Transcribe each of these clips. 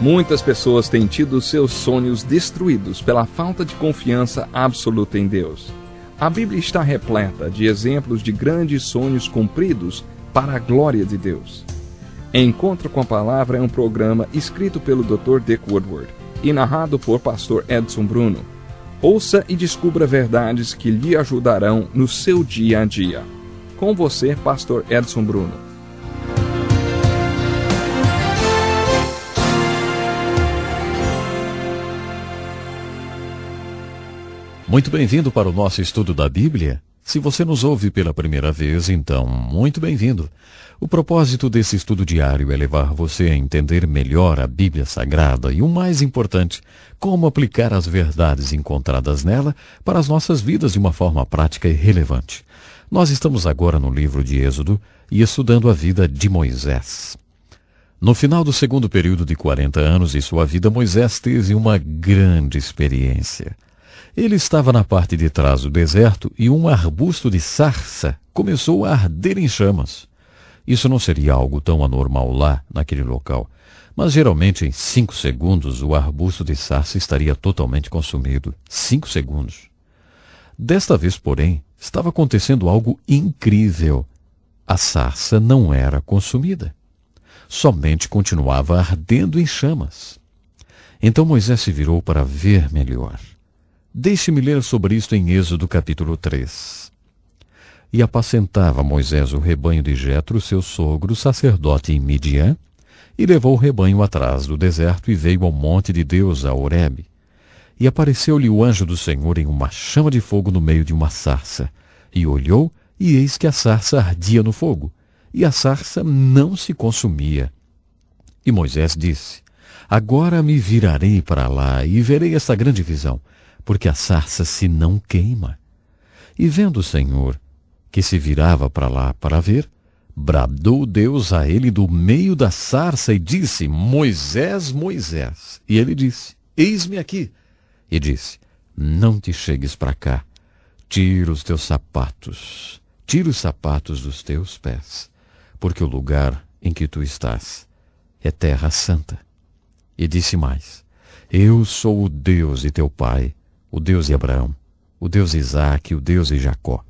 Muitas pessoas têm tido seus sonhos destruídos pela falta de confiança absoluta em Deus. A Bíblia está repleta de exemplos de grandes sonhos cumpridos para a glória de Deus. Encontro com a Palavra é um programa escrito pelo Dr. Dick Woodward e narrado por Pastor Edson Bruno. Ouça e descubra verdades que lhe ajudarão no seu dia a dia. Com você, Pastor Edson Bruno. Muito bem-vindo para o nosso estudo da Bíblia. Se você nos ouve pela primeira vez, então, muito bem-vindo. O propósito desse estudo diário é levar você a entender melhor a Bíblia Sagrada e, o mais importante, como aplicar as verdades encontradas nela para as nossas vidas de uma forma prática e relevante. Nós estamos agora no livro de Êxodo e estudando a vida de Moisés. No final do segundo período de 40 anos de sua vida, Moisés teve uma grande experiência. Ele estava na parte de trás do deserto e um arbusto de sarça começou a arder em chamas. Isso não seria algo tão anormal lá, naquele local, mas geralmente em 5 segundos o arbusto de sarça estaria totalmente consumido. 5 segundos. Desta vez, porém, estava acontecendo algo incrível. A sarça não era consumida. Somente continuava ardendo em chamas. Então Moisés se virou para ver melhor. Deixe-me ler sobre isto em Êxodo capítulo 3. E apacentava Moisés o rebanho de Jetro, seu sogro, sacerdote em Midian, e levou o rebanho atrás do deserto e veio ao monte de Deus, a Horebe. E apareceu-lhe o anjo do Senhor em uma chama de fogo no meio de uma sarça. E olhou, e eis que a sarça ardia no fogo, e a sarça não se consumia. E Moisés disse: Agora me virarei para lá e verei esta grande visão, porque a sarça se não queima. E vendo o Senhor, que se virava para lá para ver, bradou Deus a ele do meio da sarça e disse: Moisés, Moisés. E ele disse: Eis-me aqui. E disse: Não te chegues para cá. Tira os teus sapatos. Tira os sapatos dos teus pés, porque o lugar em que tu estás é terra santa. E disse mais: Eu sou o Deus de teu pai, o Deus de Abraão, o Deus de Isaque, o Deus de Jacó.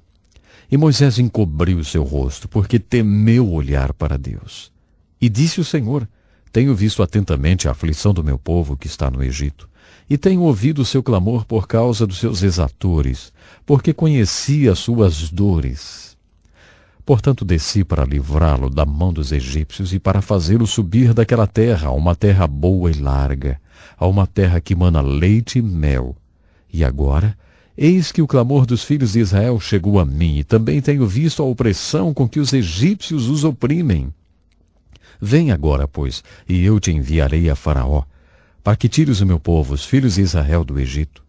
E Moisés encobriu o seu rosto, porque temeu olhar para Deus. E disse o Senhor: Tenho visto atentamente a aflição do meu povo que está no Egito, e tenho ouvido o seu clamor por causa dos seus exatores, porque conheci as suas dores. Portanto desci para livrá-lo da mão dos egípcios e para fazê-lo subir daquela terra a uma terra boa e larga, a uma terra que mana leite e mel. E agora, eis que o clamor dos filhos de Israel chegou a mim, e também tenho visto a opressão com que os egípcios os oprimem. Vem agora, pois, e eu te enviarei a Faraó, para que tires o meu povo, os filhos de Israel, do Egito.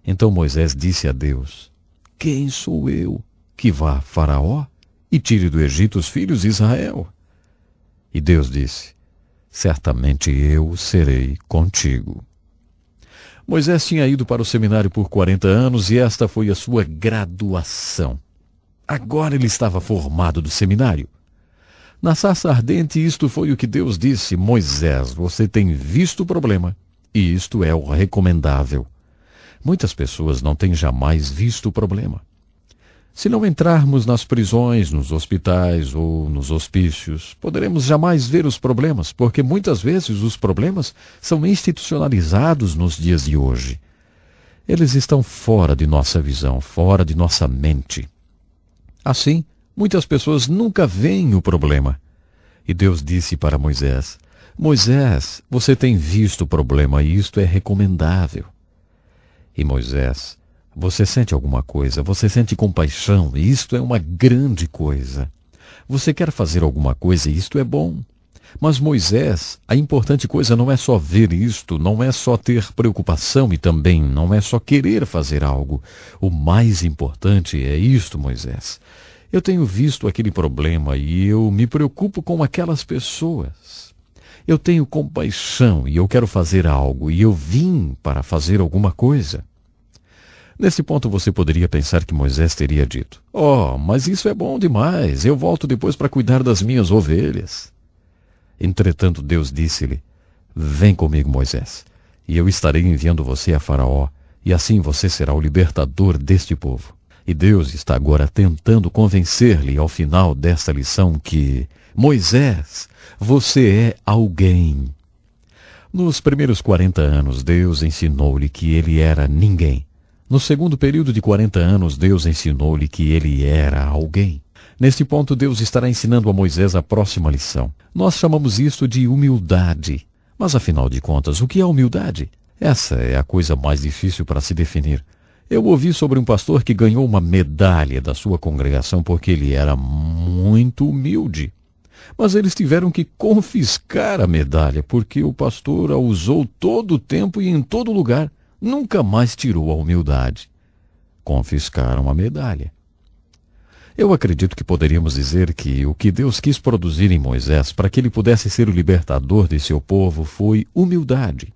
Então Moisés disse a Deus: Quem sou eu que vá a Faraó e tire do Egito os filhos de Israel? E Deus disse: Certamente eu serei contigo. Moisés tinha ido para o seminário por 40 anos e esta foi a sua graduação. Agora ele estava formado do seminário. Na sarça ardente, isto foi o que Deus disse: Moisés, você tem visto o problema, e isto é o recomendável. Muitas pessoas não têm jamais visto o problema. Se não entrarmos nas prisões, nos hospitais ou nos hospícios, poderemos jamais ver os problemas, porque muitas vezes os problemas são institucionalizados nos dias de hoje. Eles estão fora de nossa visão, fora de nossa mente. Assim, muitas pessoas nunca veem o problema. E Deus disse para Moisés: Moisés, você tem visto o problema e isto é recomendável. E Moisés: Você sente alguma coisa, você sente compaixão, e isto é uma grande coisa. Você quer fazer alguma coisa, e isto é bom. Mas Moisés, a importante coisa não é só ver isto, não é só ter preocupação e também não é só querer fazer algo. O mais importante é isto, Moisés. Eu tenho visto aquele problema e eu me preocupo com aquelas pessoas. Eu tenho compaixão e eu quero fazer algo, e eu vim para fazer alguma coisa. Nesse ponto você poderia pensar que Moisés teria dito: Oh, mas isso é bom demais, eu volto depois para cuidar das minhas ovelhas. Entretanto Deus disse-lhe: Vem comigo, Moisés, e eu estarei enviando você a Faraó, e assim você será o libertador deste povo. E Deus está agora tentando convencer-lhe ao final desta lição que, Moisés, você é alguém. Nos primeiros 40 anos, Deus ensinou-lhe que ele era ninguém. No segundo período de 40 anos, Deus ensinou-lhe que ele era alguém. Neste ponto, Deus estará ensinando a Moisés a próxima lição. Nós chamamos isto de humildade. Mas, afinal de contas, o que é humildade? Essa é a coisa mais difícil para se definir. Eu ouvi sobre um pastor que ganhou uma medalha da sua congregação porque ele era muito humilde. Mas eles tiveram que confiscar a medalha porque o pastor a usou todo o tempo e em todo lugar. Nunca mais tirou a humildade. Confiscaram a medalha. Eu acredito que poderíamos dizer que o que Deus quis produzir em Moisés para que ele pudesse ser o libertador de seu povo foi humildade.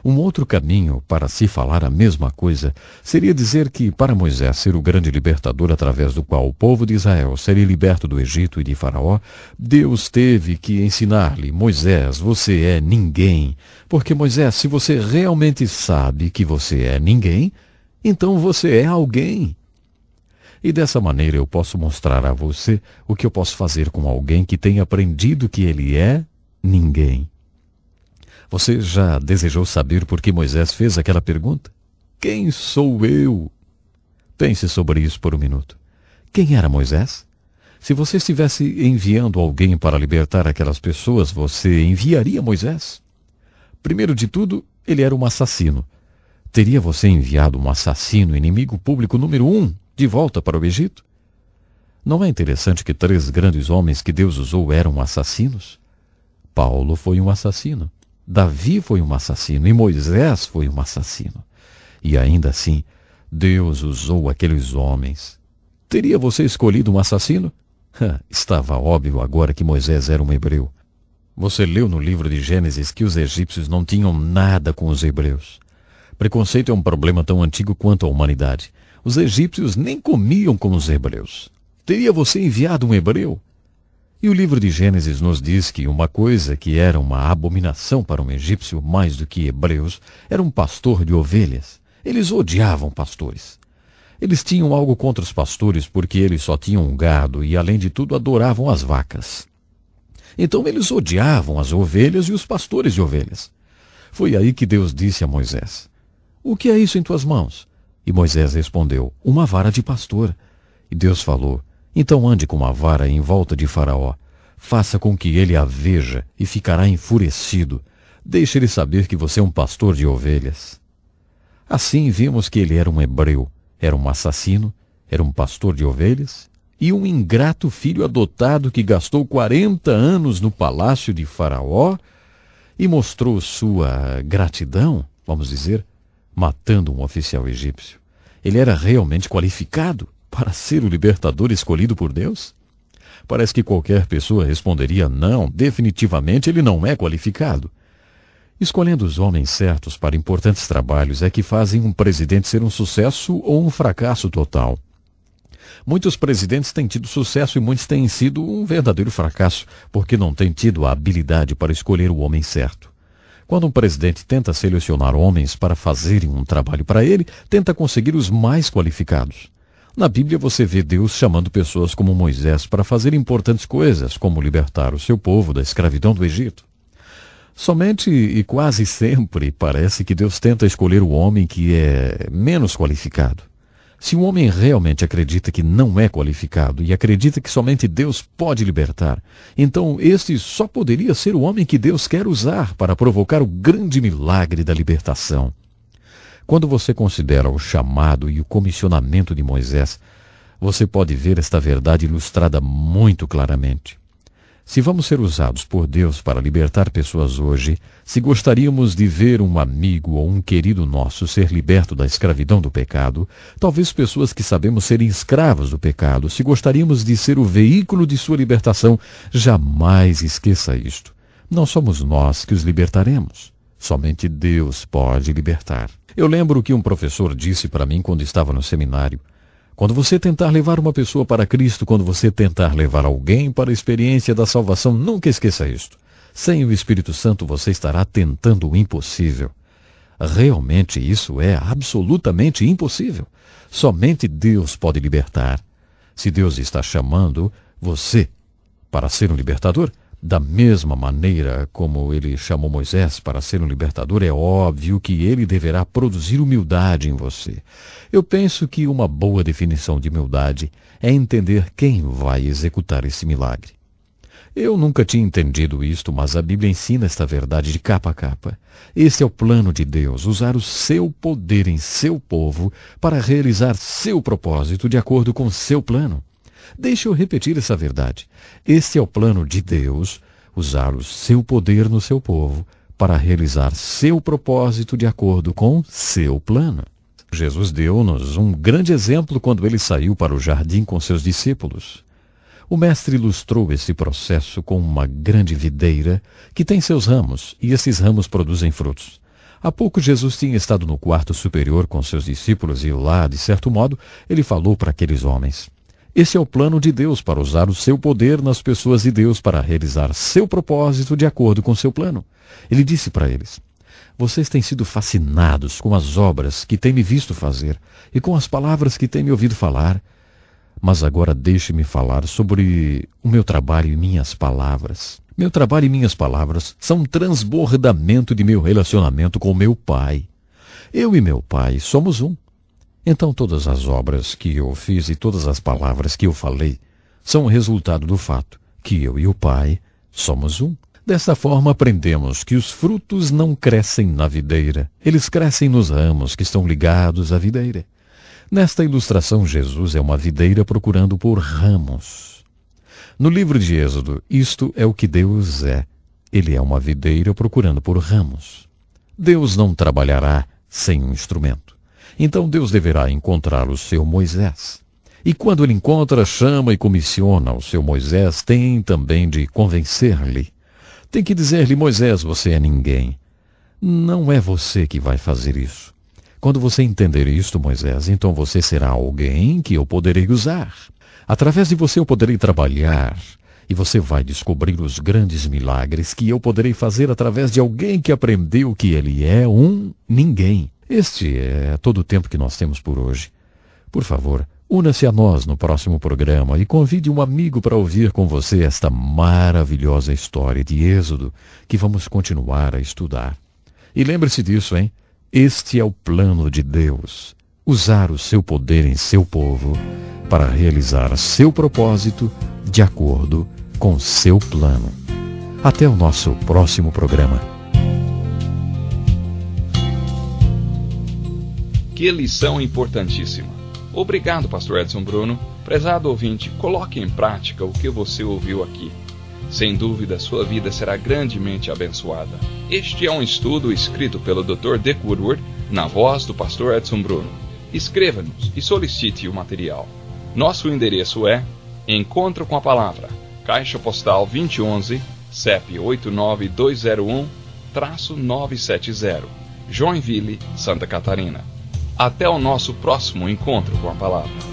Um outro caminho para se falar a mesma coisa seria dizer que, para Moisés ser o grande libertador através do qual o povo de Israel seria liberto do Egito e de Faraó, Deus teve que ensinar-lhe: Moisés, você é ninguém. Porque, Moisés, se você realmente sabe que você é ninguém, então você é alguém. E dessa maneira eu posso mostrar a você o que eu posso fazer com alguém que tem aprendido que ele é ninguém. Você já desejou saber por que Moisés fez aquela pergunta? Quem sou eu? Pense sobre isso por um minuto. Quem era Moisés? Se você estivesse enviando alguém para libertar aquelas pessoas, você enviaria Moisés? Primeiro de tudo, ele era um assassino. Teria você enviado um assassino, inimigo público número 1, de volta para o Egito? Não é interessante que 3 grandes homens que Deus usou eram assassinos? Paulo foi um assassino. Davi foi um assassino e Moisés foi um assassino. E ainda assim, Deus usou aqueles homens. Teria você escolhido um assassino? Estava óbvio agora que Moisés era um hebreu. Você leu no livro de Gênesis que os egípcios não tinham nada com os hebreus. Preconceito é um problema tão antigo quanto a humanidade. Os egípcios nem comiam com os hebreus. Teria você enviado um hebreu? E o livro de Gênesis nos diz que uma coisa que era uma abominação para um egípcio mais do que hebreus era um pastor de ovelhas. Eles odiavam pastores. Eles tinham algo contra os pastores porque eles só tinham um gado e, além de tudo, adoravam as vacas. Então eles odiavam as ovelhas e os pastores de ovelhas. Foi aí que Deus disse a Moisés: "O que é isso em tuas mãos?" E Moisés respondeu: "Uma vara de pastor." E Deus falou: "Então ande com a vara em volta de Faraó. Faça com que ele a veja e ficará enfurecido. Deixe ele saber que você é um pastor de ovelhas." Assim vimos que ele era um hebreu, era um assassino, era um pastor de ovelhas e um ingrato filho adotado que gastou 40 anos no palácio de Faraó e mostrou sua gratidão, vamos dizer, matando um oficial egípcio. Ele era realmente qualificado para ser o libertador escolhido por Deus? Parece que qualquer pessoa responderia: não, definitivamente ele não é qualificado. Escolhendo os homens certos para importantes trabalhos é que fazem um presidente ser um sucesso ou um fracasso total. Muitos presidentes têm tido sucesso e muitos têm sido um verdadeiro fracasso, porque não têm tido a habilidade para escolher o homem certo. Quando um presidente tenta selecionar homens para fazerem um trabalho para ele, tenta conseguir os mais qualificados. Na Bíblia você vê Deus chamando pessoas como Moisés para fazer importantes coisas, como libertar o seu povo da escravidão do Egito. Somente e quase sempre parece que Deus tenta escolher o homem que é menos qualificado. Se um homem realmente acredita que não é qualificado e acredita que somente Deus pode libertar, então este só poderia ser o homem que Deus quer usar para provocar o grande milagre da libertação. Quando você considera o chamado e o comissionamento de Moisés, você pode ver esta verdade ilustrada muito claramente. Se vamos ser usados por Deus para libertar pessoas hoje, se gostaríamos de ver um amigo ou um querido nosso ser liberto da escravidão do pecado, talvez pessoas que sabemos serem escravos do pecado, se gostaríamos de ser o veículo de sua libertação, jamais esqueça isto. Não somos nós que os libertaremos. Somente Deus pode libertar. Eu lembro que um professor disse para mim quando estava no seminário: quando você tentar levar uma pessoa para Cristo, quando você tentar levar alguém para a experiência da salvação, nunca esqueça isto. Sem o Espírito Santo você estará tentando o impossível. Realmente isso é absolutamente impossível. Somente Deus pode libertar. Se Deus está chamando você para ser um libertador, da mesma maneira como ele chamou Moisés para ser um libertador, é óbvio que ele deverá produzir humildade em você. Eu penso que uma boa definição de humildade é entender quem vai executar esse milagre. Eu nunca tinha entendido isto, mas a Bíblia ensina esta verdade de capa a capa. Esse é o plano de Deus, usar o seu poder em seu povo para realizar seu propósito de acordo com seu plano. Deixe eu repetir essa verdade. Este é o plano de Deus, usar o seu poder no seu povo para realizar seu propósito de acordo com seu plano. Jesus deu-nos um grande exemplo quando ele saiu para o jardim com seus discípulos. O mestre ilustrou esse processo com uma grande videira que tem seus ramos, e esses ramos produzem frutos. Há pouco Jesus tinha estado no quarto superior com seus discípulos e lá, de certo modo, ele falou para aqueles homens: esse é o plano de Deus para usar o seu poder nas pessoas de Deus para realizar seu propósito de acordo com seu plano. Ele disse para eles: vocês têm sido fascinados com as obras que têm me visto fazer e com as palavras que têm me ouvido falar. Mas agora deixe-me falar sobre o meu trabalho e minhas palavras. Meu trabalho e minhas palavras são um transbordamento de meu relacionamento com meu Pai. Eu e meu Pai somos um. Então todas as obras que eu fiz e todas as palavras que eu falei são o resultado do fato que eu e o Pai somos um. Desta forma aprendemos que os frutos não crescem na videira, eles crescem nos ramos que estão ligados à videira. Nesta ilustração, Jesus é uma videira procurando por ramos. No livro de Êxodo, isto é o que Deus é. Ele é uma videira procurando por ramos. Deus não trabalhará sem um instrumento. Então Deus deverá encontrar o seu Moisés. E quando ele encontra, chama e comissiona o seu Moisés, tem também de convencer-lhe. Tem que dizer-lhe: Moisés, você é ninguém. Não é você que vai fazer isso. Quando você entender isto, Moisés, então você será alguém que eu poderei usar. Através de você eu poderei trabalhar, e você vai descobrir os grandes milagres que eu poderei fazer através de alguém que aprendeu que ele é um ninguém. Este é todo o tempo que nós temos por hoje. Por favor, una-se a nós no próximo programa e convide um amigo para ouvir com você esta maravilhosa história de Êxodo que vamos continuar a estudar. E lembre-se disso, hein? Este é o plano de Deus, usar o seu poder em seu povo para realizar seu propósito de acordo com seu plano. Até o nosso próximo programa. Que lição importantíssima. Obrigado, pastor Edson Bruno. Prezado ouvinte, coloque em prática o que você ouviu aqui. Sem dúvida, sua vida será grandemente abençoada. Este é um estudo escrito pelo Dr. Dick Woodward, na voz do pastor Edson Bruno. Escreva-nos e solicite o material. Nosso endereço é Encontro com a Palavra, Caixa Postal 2011, CEP 89201-970, Joinville, Santa Catarina. Até o nosso próximo encontro com a Palavra.